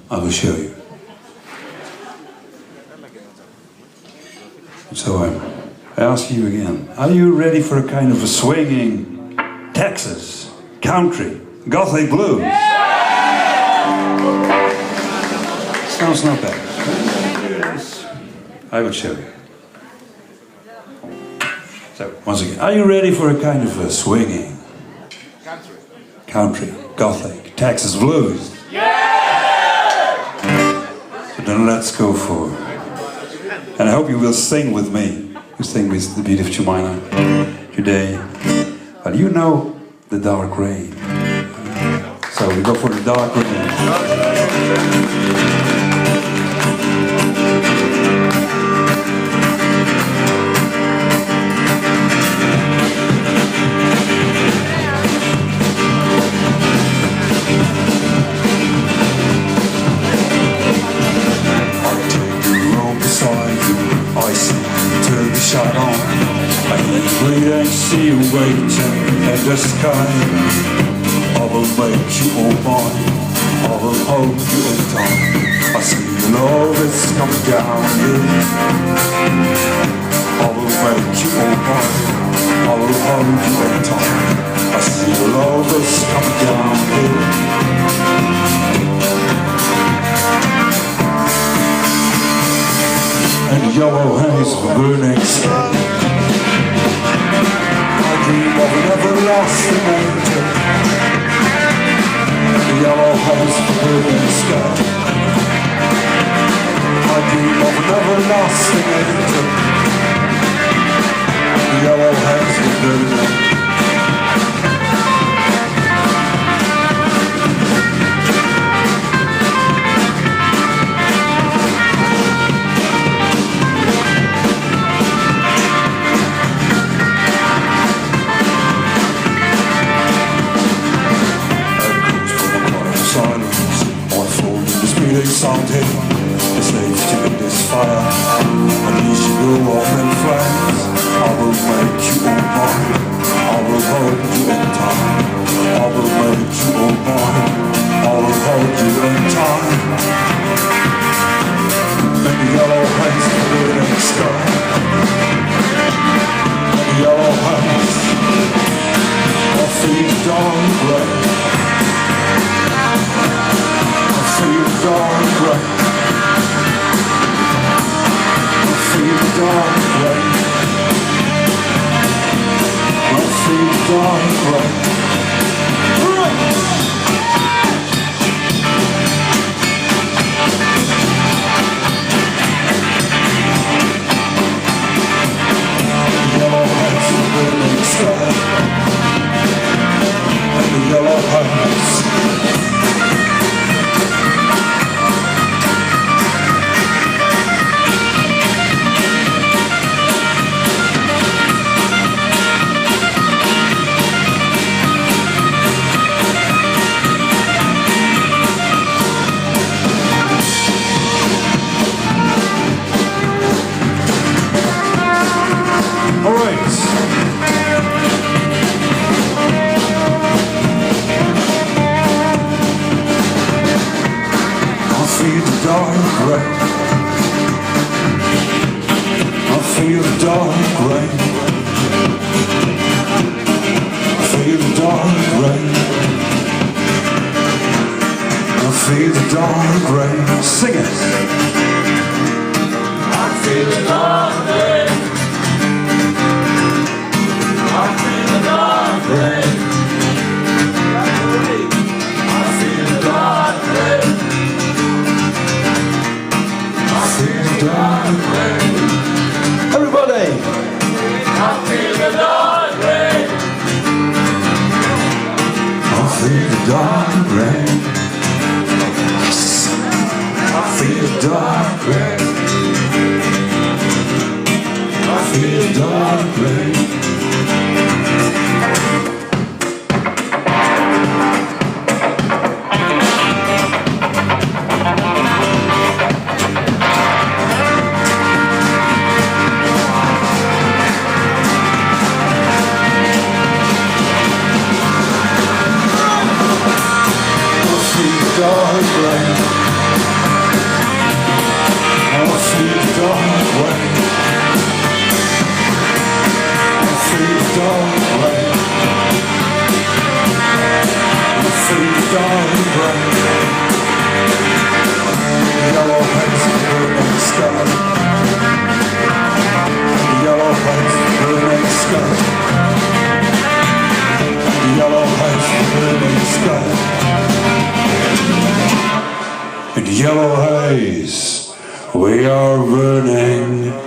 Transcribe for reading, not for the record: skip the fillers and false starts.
I will show you. So I ask you again, are you ready for a kind of a swinging Texas, country, gothic blues? Sounds not bad. I will show you. So, once again, are you ready for a kind of a swinging country, gothic, Texas blues? So then let's go for it. And I hope you will sing with me. You sing with the beat of Gemina today. But you know the dark rain. So we go for the dark rain. Shut on, I wait and see you waiting in the sky. I will make you all mine, I will hold you in time. I see the love is coming down here. I will make you all mine, I will hold you in time. I see the love is coming down here. And yellow haze of a burning sky. I dream of an everlasting angel. The yellow haze of a burning sky. I dream of an everlasting angel. The yellow haze of a burning. Sounded it's safe to in this fire. Unleash your off in flames. I will make you all mine. I will hold you in time. I will make you all mine. I will hold you in time. In the yellow haze of the burning sky. In the yellow haze, I feel dark rain. I feel dark rain. I feel dark rain. I feel dark rain. Yellow haze of the burning sky. And the yellow haze. I feel the dark rain. I feel the dark rain. I feel the dark rain. Sing it. I feel the dark rain. I feel the dark rain. I feel the dark rain. Dark rain. Everybody! I feel the dark rain. I feel the dark rain. Yes. I feel the dark rain. I feel the dark rain. Dark rain. yellow haze, we are burning.